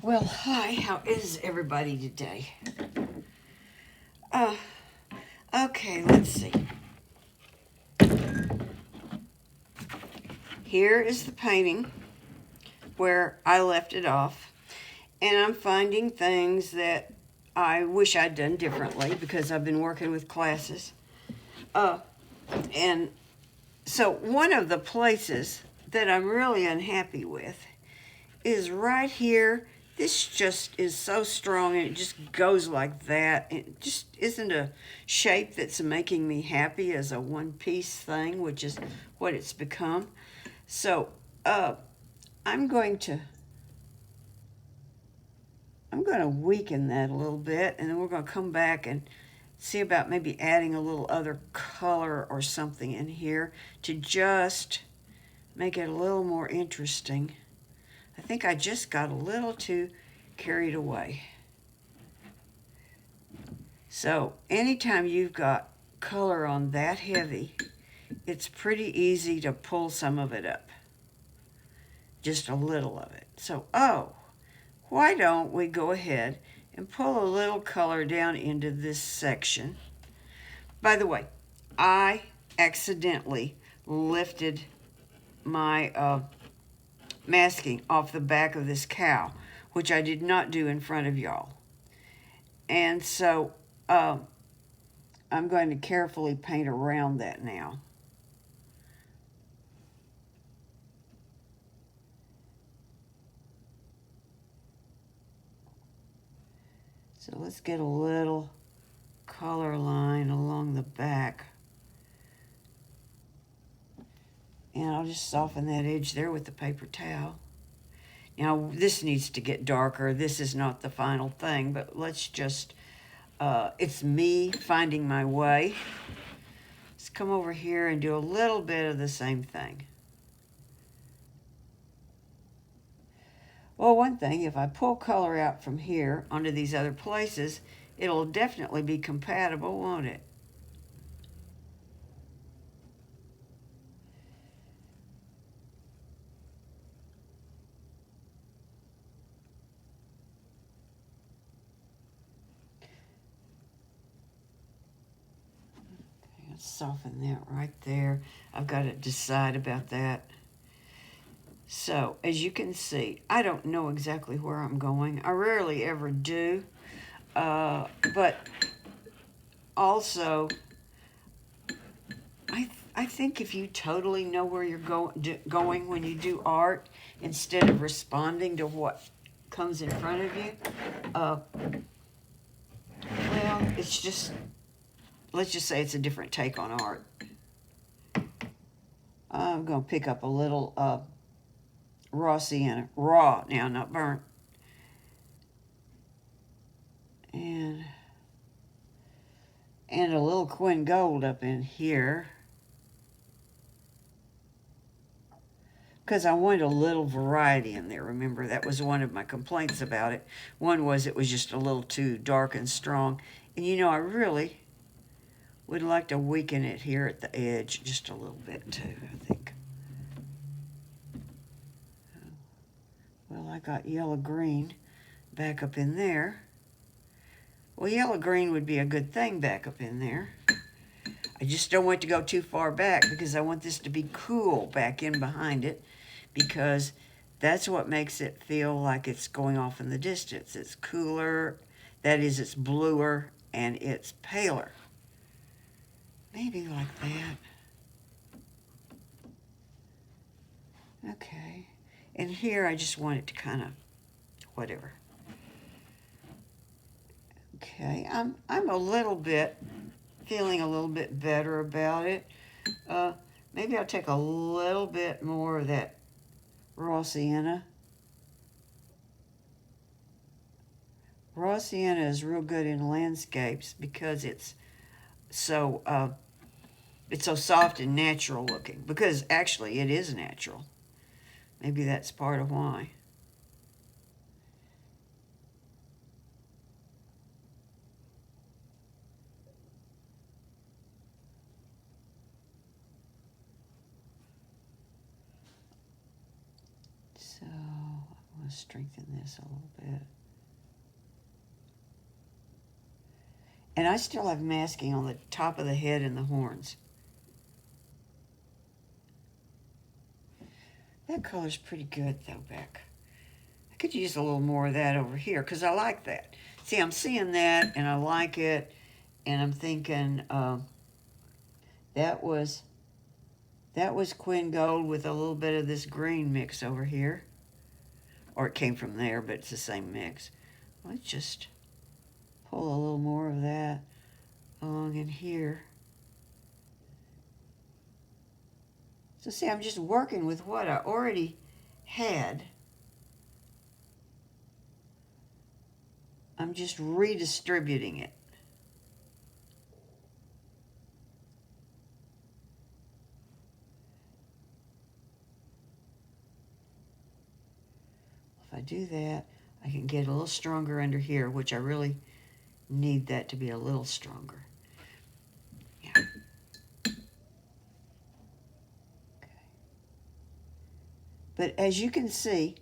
Well, hi, how is everybody today? Uh, okay, let's see. Here is the painting where I left it off, and I'm finding things that I wish I'd done differently because I've been working with classes. Uh, and so one of the places that I'm really unhappy with is right here. This just is so strong and it just goes like that. It just isn't a shape that's making me happy as a one piece thing, which is what it's become. So uh, I'm going to I'm going to weaken that a little bit, and then we're going to come back and see about maybe adding a little other color or something in here to just make it a little more interesting. I think I just got a little too carried away. So anytime you've got color on that heavy, it's pretty easy to pull some of it up, just a little of it. So, why don't we go ahead and pull a little color down into this section? By the way, I accidentally lifted my masking off the back of this cow, which I did not do in front of y'all. And so I'm going to carefully paint around that now. So let's get a little color line along the back. And I'll just soften that edge there with the paper towel. Now this needs to get darker. This is not the final thing, but let's just, it's me finding my way. Let's come over here and do a little bit of the same thing. Well, one thing, if I pull color out from here onto these other places, it'll definitely be compatible, won't it? Let's soften that right there. I've got to decide about that. So, as you can see, I don't know exactly where I'm going. I rarely ever do. But also, I think if you totally know where you're going when you do art, instead of responding to what comes in front of you, well, it's just, let's just say it's a different take on art. I'm going to pick up a little raw sienna, raw now, not burnt. And a little Quinn Gold up in here. Because I wanted a little variety in there. Remember, that was one of my complaints about it. One was it was just a little too dark and strong. And you know, I really would like to weaken it here at the edge just a little bit too, I think. Well, I got yellow-green back up in there. Well, yellow-green would be a good thing back up in there. I just don't want it to go too far back because I want this to be cool back in behind it, because that's what makes it feel like it's going off in the distance. It's cooler, that is, it's bluer, and it's paler. Maybe like that. Okay. And here I just want it to kind of, whatever. Okay, I'm a little bit, feeling a little bit better about it. Maybe I'll take a little bit more of that raw sienna. Raw sienna is real good in landscapes because it's so soft and natural looking. Because actually, it is natural. Maybe that's part of why. So Let's strengthen this a little bit. And I still have masking on the top of the head and the horns. That color's pretty good though, Beck. I could use a little more of that over here because I like that. See, I'm seeing that and I like it, and I'm thinking that was Quinn Gold with a little bit of this green mix over here. Or it came from there, but it's the same mix. Let's just pull a little more of that along in here. So see, I'm just working with what I already had. I'm just redistributing it. If I do that, I can get a little stronger under here, which I really need that to be a little stronger. Yeah. Okay. But as you can see,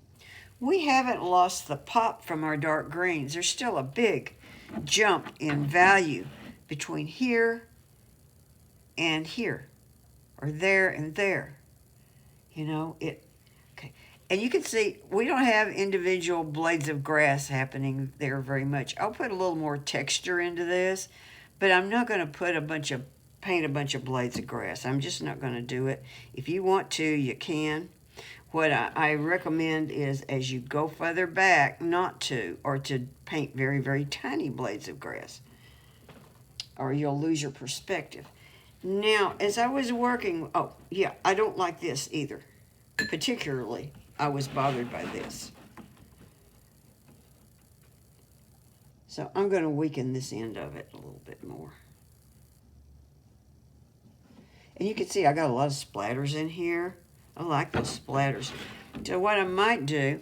we haven't lost the pop from our dark greens. There's still a big jump in value between here and here, or there and there. You know, okay. And you can see we don't have individual blades of grass happening there very much. I'll put a little more texture into this, but I'm not going to paint a bunch of blades of grass. I'm just not going to do it. If you want to, you can. What I recommend is, as you go further back, not to, or to paint very, very tiny blades of grass, or you'll lose your perspective. Now, as I was working, oh, yeah, I don't like this either. Particularly, I was bothered by this. So I'm going to weaken this end of it a little bit more. And you can see I got a lot of splatters in here. I like those splatters. So what I might do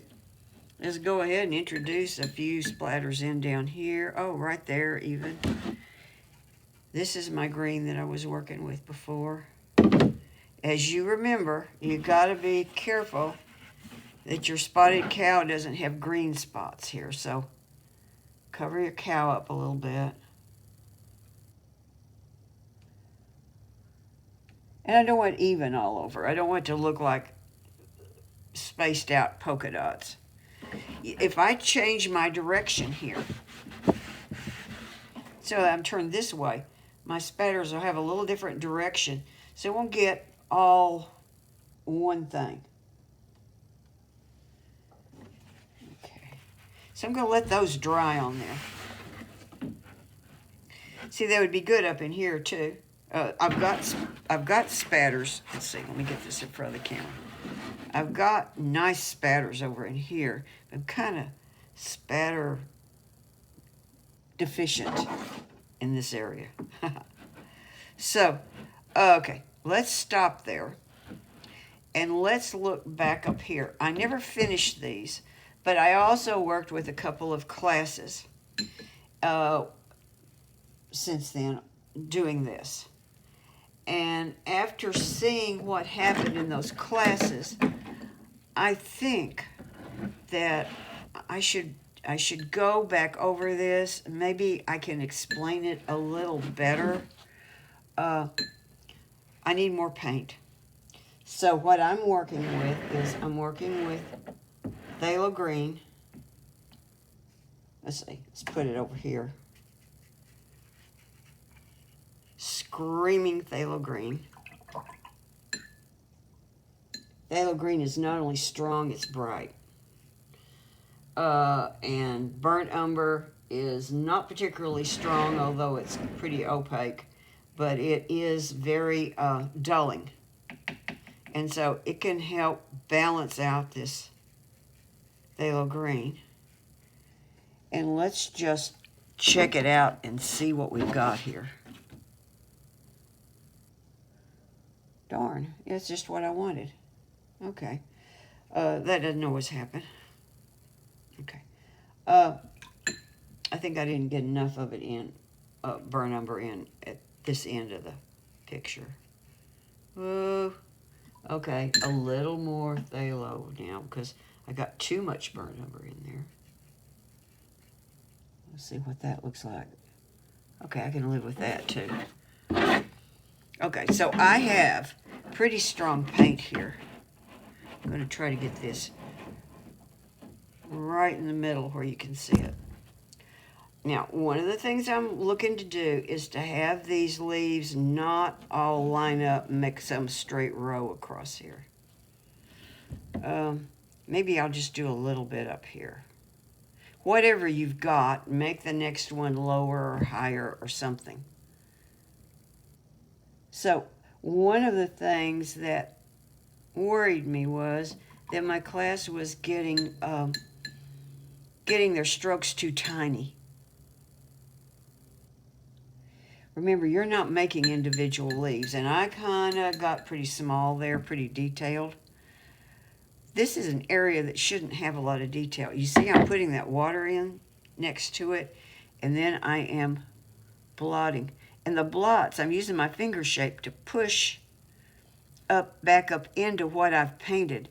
is go ahead and introduce a few splatters in down here. Oh, right there even. This is my green that I was working with before. As you remember, you got to be careful that your spotted cow doesn't have green spots here. So cover your cow up a little bit. And I don't want even all over. I don't want it to look like spaced out polka dots. If I change my direction here, so I'm turned this way, my spatters will have a little different direction. So it won't get all one thing. Okay. So I'm going to let those dry on there. See, that would be good up in here too. I've got spatters. Let's see. Let me get this in front of the camera. I've got nice spatters over in here. I'm kind of spatter deficient in this area. So, okay, let's stop there. And let's look back up here. I never finished these, but I also worked with a couple of classes since then doing this. And after seeing what happened in those classes, I think that I should go back over this. Maybe I can explain it a little better. I need more paint. So what I'm working with is I'm working with phthalo green. Let's see, let's put it over here. Screaming phthalo green. Phthalo green is not only strong, it's bright. And burnt umber is not particularly strong, although it's pretty opaque, but it is very dulling. And so it can help balance out this phthalo green. And let's just check it out and see what we've got here. Darn, it's just what I wanted. Okay. That doesn't always happen. Okay. I think I didn't get enough of it in, burnt umber in at this end of the picture. Oh, okay, a little more phthalo now because I got too much burnt umber in there. Let's see what that looks like. Okay, I can live with that too. Okay, so I have pretty strong paint here. I'm going to try to get this right in the middle where you can see it. Now, one of the things I'm looking to do is to have these leaves not all line up and make some straight row across here. Maybe I'll just do a little bit up here. Whatever you've got, make the next one lower or higher or something. So, one of the things that worried me was that my class was getting their strokes too tiny. Remember, you're not making individual leaves, and I kind of got pretty small there, pretty detailed. This is an area that shouldn't have a lot of detail. You see I'm putting that water in next to it, and then I am blotting. And the blots, I'm using my finger shape to push back up into what I've painted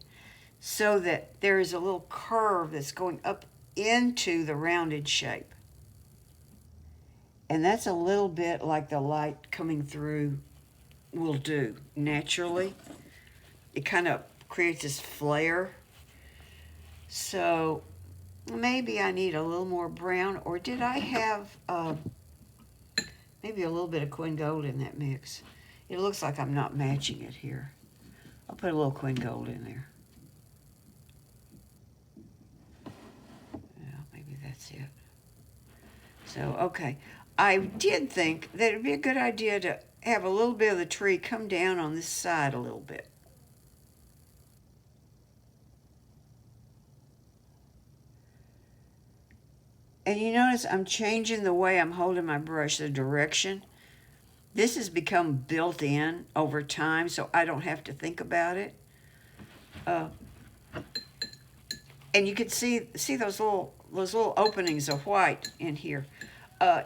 so that there is a little curve that's going up into the rounded shape. And that's a little bit like the light coming through will do naturally. It kind of creates this flare. So maybe I need a little more brown, or did I have maybe a little bit of Quinn Gold in that mix? It looks like I'm not matching it here. I'll put a little Quinn Gold in there. Yeah, maybe that's it. So, okay. I did think that it'd be a good idea to have a little bit of the tree come down on this side a little bit. And you notice I'm changing the way I'm holding my brush, the direction. This has become built in over time, so I don't have to think about it. And you can see those little openings of white in here.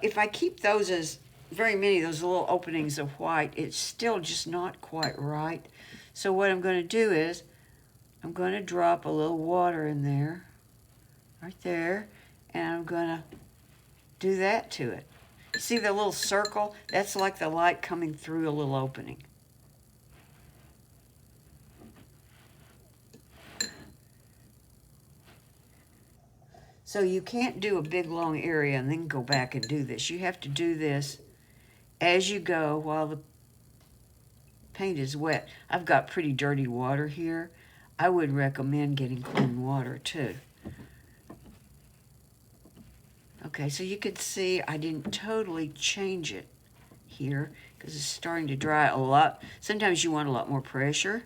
If I keep those as very many of those little openings of white, it's still just not quite right. So what I'm going to do is I'm going to drop a little water in there, right there, and I'm going to do that to it. See the little circle? That's like the light coming through a little opening. So you can't do a big long area and then go back and do this. You have to do this as you go while the paint is wet. I've got pretty dirty water here. I would recommend getting clean water too. Okay, so you can see I didn't totally change it here because it's starting to dry a lot. Sometimes you want a lot more pressure.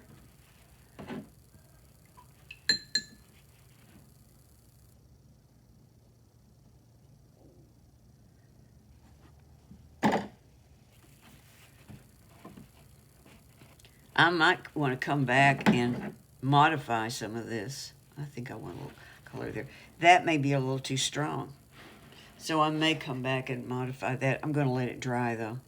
I might want to come back and modify some of this. I think I want a little color there. That may be a little too strong. So I may come back and modify that. I'm going to let it dry though.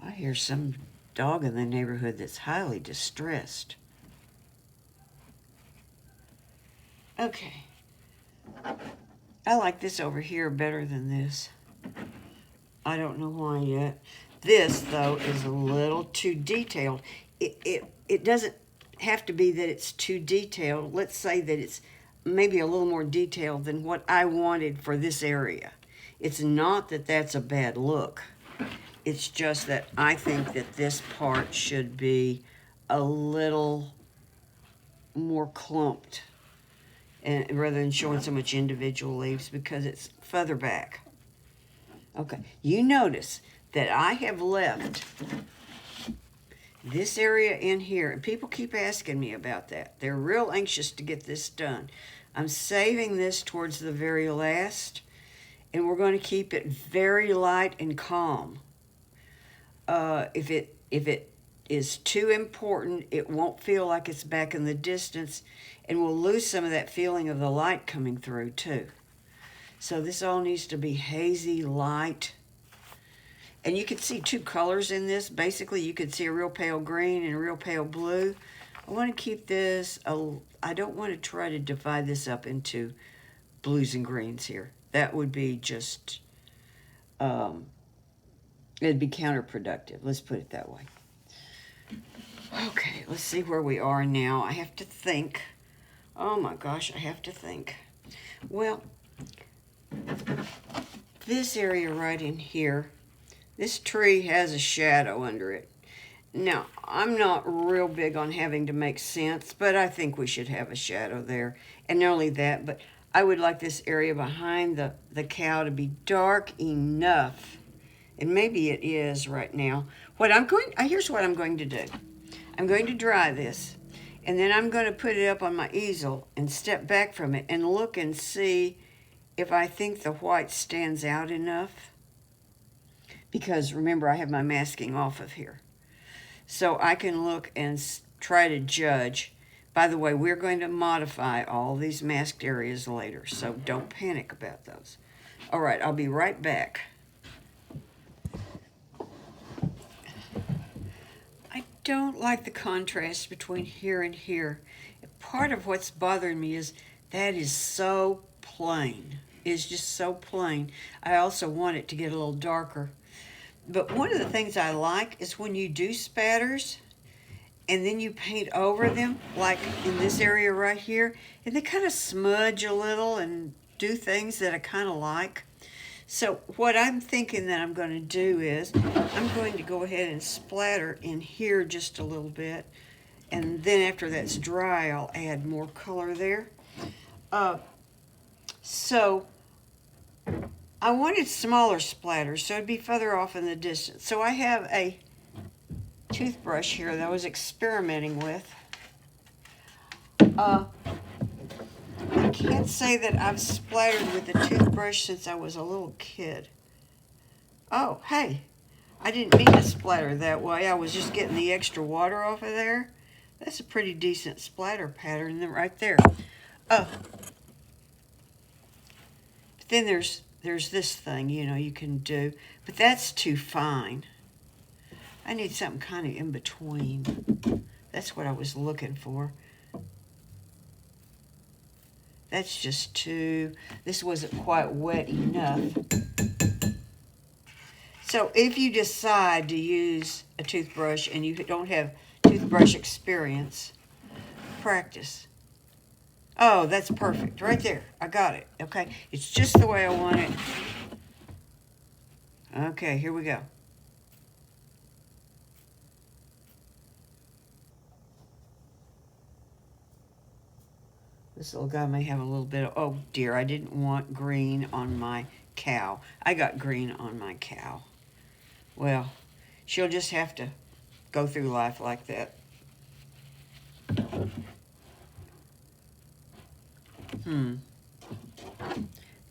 I hear some dog in the neighborhood that's highly distressed. Okay. I like this over here better than this. I don't know why yet. This, though, is a little too detailed. It doesn't have to be that it's too detailed. Let's say that it's maybe a little more detailed than what I wanted for this area. It's not that that's a bad look. It's just that I think that this part should be a little more clumped, and rather than showing so much individual leaves because it's further back. Okay, you notice that I have left this area in here, and people keep asking me about that. They're real anxious to get this done. I'm saving this towards the very last, and we're going to keep it very light and calm. If it is too important. It won't feel like it's back in the distance, and we'll lose some of that feeling of the light coming through too. So this all needs to be hazy light. And you can see two colors in this. Basically, you can see a real pale green and a real pale blue. I want to keep this, I don't want to try to divide this up into blues and greens here. That would be just, it'd be counterproductive. Let's put it that way. Okay, let's see where we are now. I have to think. Oh my gosh, I have to think. Well, this area right in here, this tree has a shadow under it. Now, I'm not real big on having to make sense, but I think we should have a shadow there. And not only that, but I would like this area behind the cow to be dark enough. And maybe it is right now. Here's what I'm going to do. I'm going to dry this, and then I'm going to put it up on my easel and step back from it and look and see if I think the white stands out enough. Because remember, I have my masking off of here. So I can look and try to judge. By the way, we're going to modify all these masked areas later, so don't panic about those. All right, I'll be right back. I don't like the contrast between here and here. Part of what's bothering me is that is so plain. It's just so plain. I also want it to get a little darker. But one of the things I like is when you do spatters and then you paint over them, like in this area right here, and they kind of smudge a little and do things that I kind of like. So what I'm thinking that I'm going to do is I'm going to go ahead and splatter in here just a little bit, and then after that's dry, I'll add more color there. So I wanted smaller splatters, so it'd be further off in the distance. So I have a toothbrush here that I was experimenting with. I can't say that I've splattered with a toothbrush since I was a little kid. Oh, hey, I didn't mean to splatter that way. I was just getting the extra water off of there. That's a pretty decent splatter pattern right there. But then there's this thing, you can do, but that's too fine. I need something kind of in between. That's what I was looking for. That's just this wasn't quite wet enough. So if you decide to use a toothbrush and you don't have toothbrush experience, practice. Oh, that's perfect. Right there. I got it. Okay. It's just the way I want it. Okay, here we go. This little guy may have a little bit of, oh dear, I didn't want green on my cow. I got green on my cow. Well, she'll just have to go through life like that.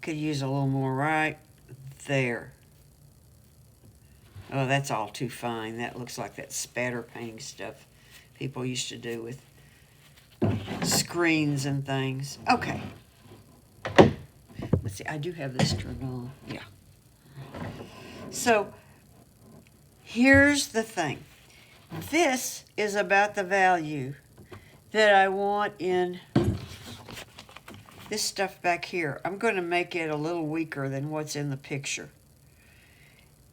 Could use a little more right there. Oh, that's all too fine. That looks like that spatter painting stuff people used to do with screens and things. Okay. Let's see, I do have this turned on. Yeah. So, here's the thing. This is about the value that I want in this stuff back here. I'm going to make it a little weaker than what's in the picture.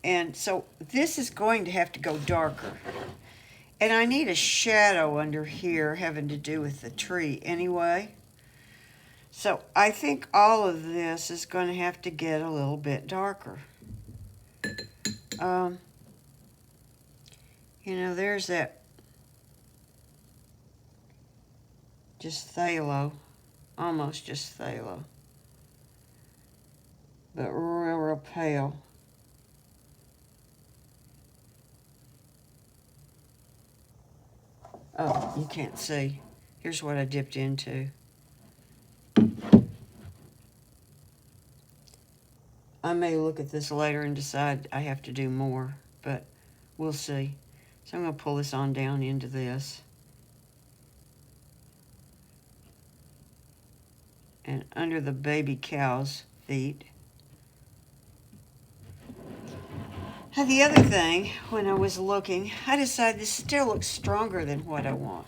And so this is going to have to go darker. And I need a shadow under here having to do with the tree anyway. So I think all of this is going to have to get a little bit darker. There's that just phthalo, almost just phthalo, but real pale. Oh, you can't see. Here's what I dipped into. I may look at this later and decide I have to do more, but we'll see. So I'm going to pull this on down into this. And under the baby cow's feet. Now the other thing, when I was looking, I decided this still looks stronger than what I want.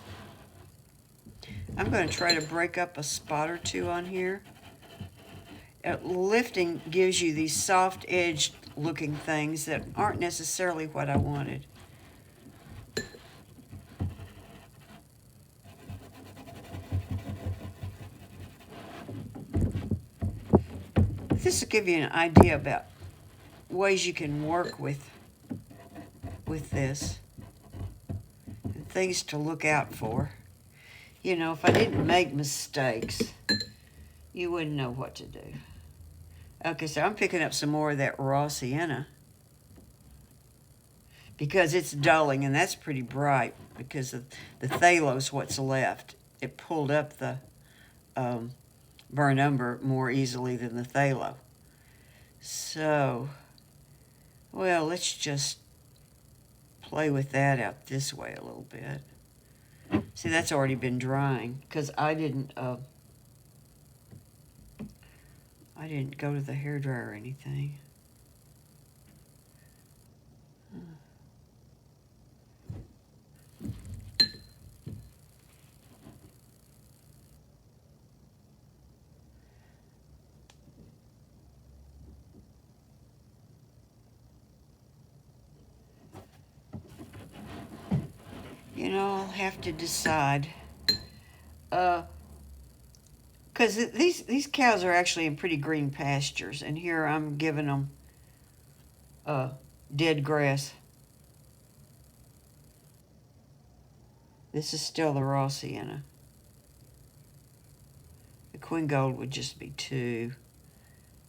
I'm going to try to break up a spot or two on here. Lifting gives you these soft edged looking things that aren't necessarily what I wanted. This will give you an idea about ways you can work with this and things to look out for. You know, if I didn't make mistakes, you wouldn't know what to do. Okay, so I'm picking up some more of that raw sienna because it's dulling, and that's pretty bright because of the phthalo's what's left. It pulled up the burnt umber more easily than the phthalo. So, well, let's just play with that out this way a little bit. See, that's already been drying because I didn't go to the hairdryer or anything. You know, I'll have to decide. Because these cows are actually in pretty green pastures, and here I'm giving them dead grass. This is still the raw sienna. The Queen Gold would just be too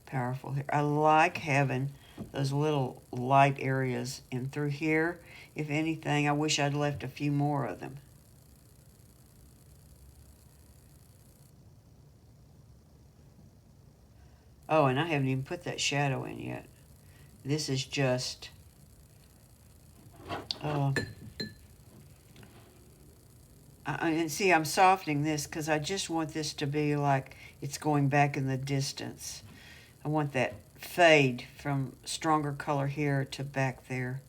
powerful here. I like having those little light areas in through here. If anything, I wish I'd left a few more of them. Oh, and I haven't even put that shadow in yet. This is just and see, I'm softening this because I just want this to be like it's going back in the distance. I want that fade from stronger color here to back there.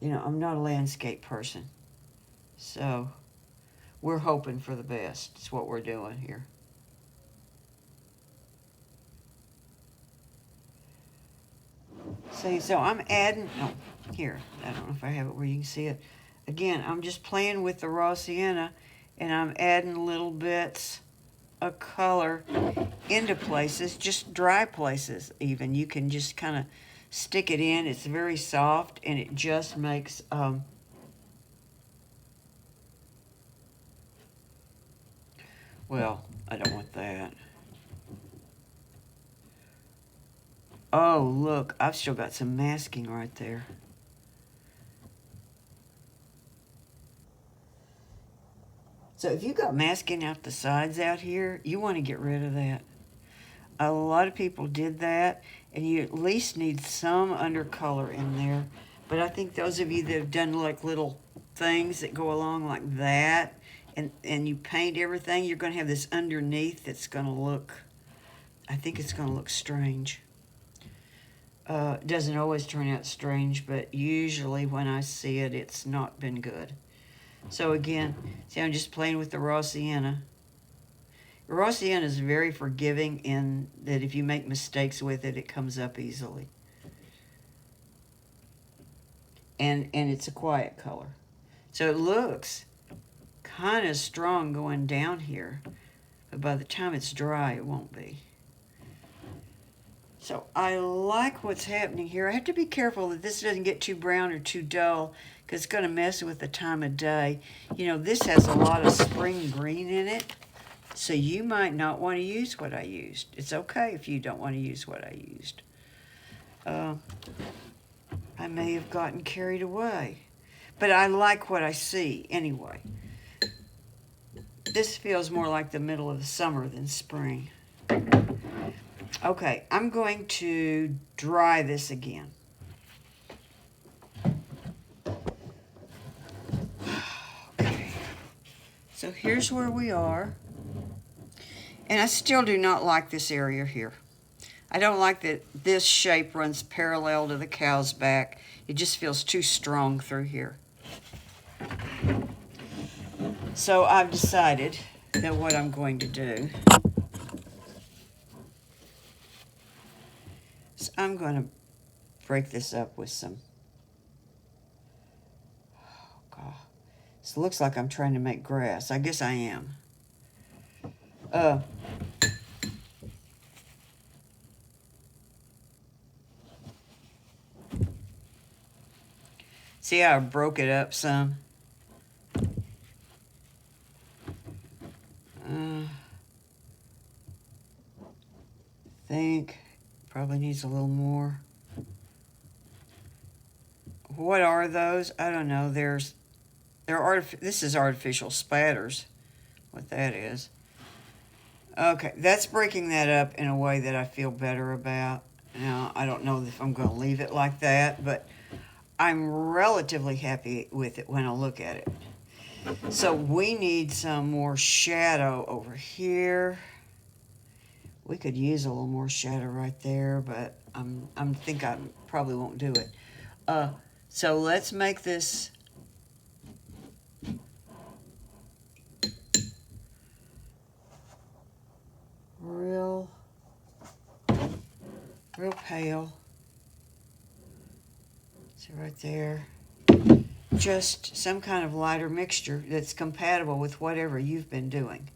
You know, I'm not a landscape person, so we're hoping for the best. It's what we're doing here. See, so I'm adding, oh, here, I don't know if I have it where you can see it. Again, I'm just playing with the raw sienna, and I'm adding little bits of color into places, just dry places even. You can just kind of stick it in. It's very soft, and it just makes well, I don't want that. Oh, look, I've still got some masking right there. So if you've got masking out the sides out here, you want to get rid of that. A lot of people did that, and you at least need some undercolor in there. But I think those of you that have done like little things that go along like that, and you paint everything, you're going to have this underneath that's going to look, I think it's going to look strange. It doesn't always turn out strange, but usually when I see it, it's not been good. So again, see, I'm just playing with the raw sienna. Raw sienna is very forgiving in that if you make mistakes with it, it comes up easily. And it's a quiet color. So it looks kind of strong going down here, but by the time it's dry, it won't be. So I like what's happening here. I have to be careful that this doesn't get too brown or too dull because it's going to mess with the time of day. You know, this has a lot of spring green in it, so you might not want to use what I used. It's okay if you don't want to use what I used. I may have gotten carried away, but I like what I see anyway. This feels more like the middle of the summer than spring. Okay, I'm going to dry this again. Okay, so here's where we are. And I still do not like this area here. I don't like that this shape runs parallel to the cow's back. It just feels too strong through here. So I've decided that what I'm going to do is I'm going to break this up with some, oh God, this looks like I'm trying to make grass. I guess I am. See how I broke it up some? Think probably needs a little more. What are those? I don't know. This is artificial spatters. What that is. Okay, that's breaking that up in a way that I feel better about. Now, I don't know if I'm going to leave it like that, but I'm relatively happy with it when I look at it. So we need some more shadow over here. We could use a little more shadow right there, but I think I probably won't do it. So let's make this real pale. See right there. Just some kind of lighter mixture that's compatible with whatever you've been doing.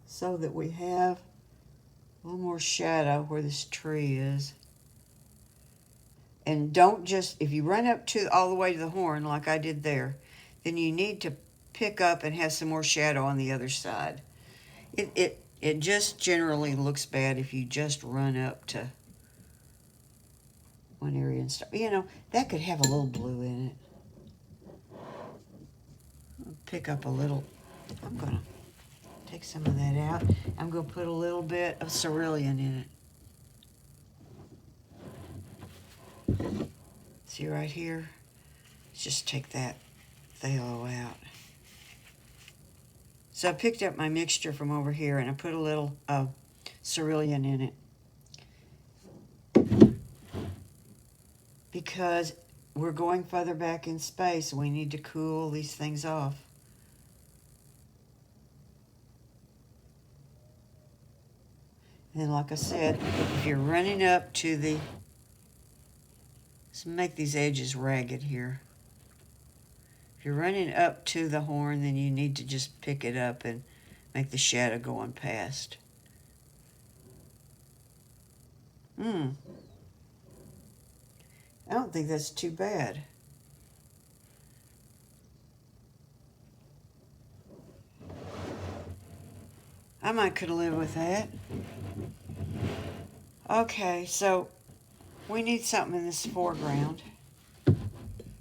So that we have a little more shadow where this tree is. And don't just, if you run up to all the way to the horn like I did there, then you need to pick up and have some more shadow on the other side. It just generally looks bad if you just run up to one area and start. You know, that could have a little blue in it. I'll pick up a little. I'm going to take some of that out. I'm going to put a little bit of cerulean in it. See right here? Let's just take that phthalo out. So I picked up my mixture from over here and I put a little cerulean in it. Because we're going further back in space and we need to cool these things off. And then, like I said, if you're running up to the, let's make these edges ragged here. If you're running up to the horn, then you need to just pick it up and make the shadow go on past. I don't think that's too bad. I might could live with that. Okay, so we need something in this foreground.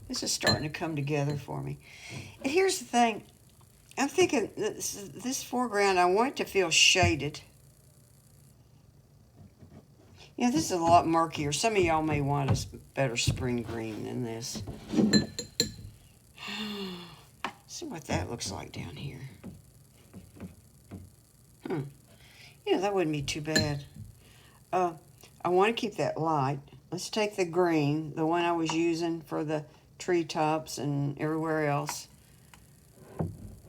This is starting to come together for me. And here's the thing. I'm thinking this foreground, I want it to feel shaded. You know, this is a lot murkier. Some of y'all may want a better spring green than this. See what that looks like down here. Yeah, that wouldn't be too bad. I want to keep that light. Let's take the green, the one I was using for the treetops and everywhere else.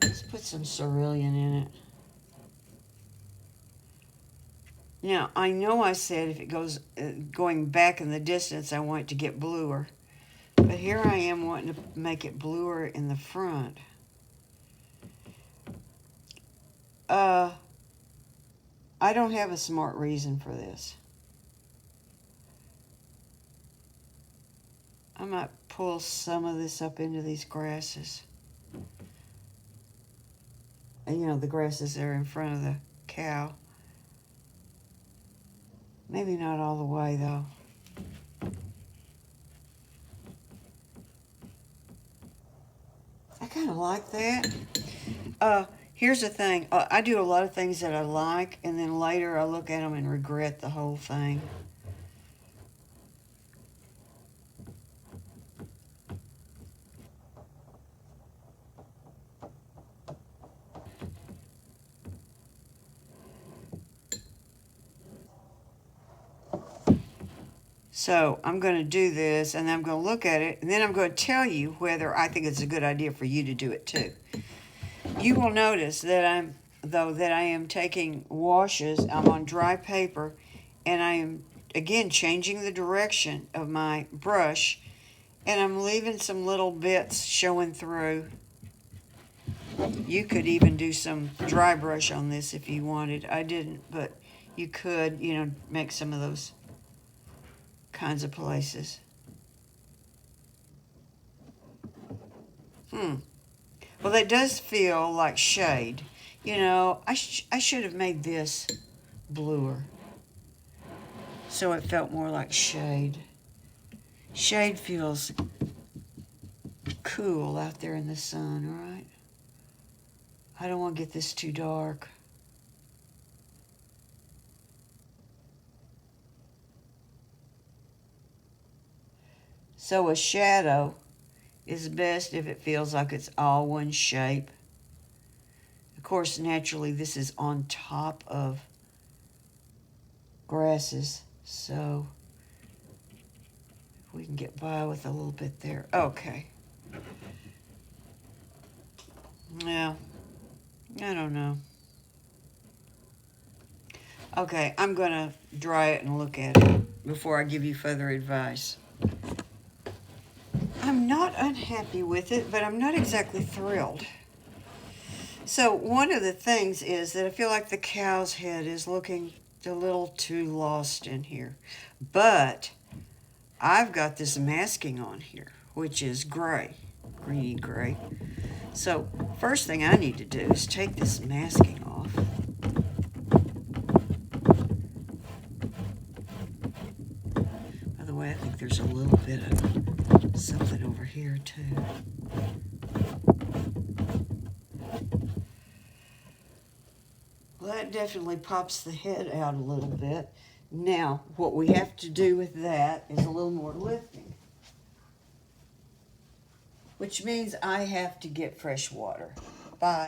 Let's put some cerulean in it. Now, I know I said if it goes going back in the distance, I want it to get bluer. But here I am wanting to make it bluer in the front. I don't have a smart reason for this. I might pull some of this up into these grasses. And, you know, the grasses that are in front of the cow. Maybe not all the way, though. I kind of like that. Here's the thing. I do a lot of things that I like, and then later I look at them and regret the whole thing. So I'm going to do this, and I'm going to look at it, and then I'm going to tell you whether I think it's a good idea for you to do it too. You will notice that I am taking washes. I'm on dry paper, and I am again changing the direction of my brush, and I'm leaving some little bits showing through. You could even do some dry brush on this if you wanted. I didn't, but you could, make some of those kinds of places. Well, that does feel like shade. I should have made this bluer so it felt more like shade. Shade feels cool out there in the sun, right? I don't want to get this too dark. So a shadow is best if it feels like it's all one shape. Of course, naturally, this is on top of grasses, so we can get by with a little bit there. Okay. Yeah, I don't know. Okay, I'm going to dry it and look at it before I give you further advice. I'm not unhappy with it, but I'm not exactly thrilled. So one of the things is that I feel like the cow's head is looking a little too lost in here. But I've got this masking on here, which is gray, greeny gray. So first thing I need to do is take this masking off. By the way, I think there's a little bit of something over here too. Well, that definitely pops the head out a little bit. Now, what we have to do with that is a little more lifting, which means I have to get fresh water. Bye.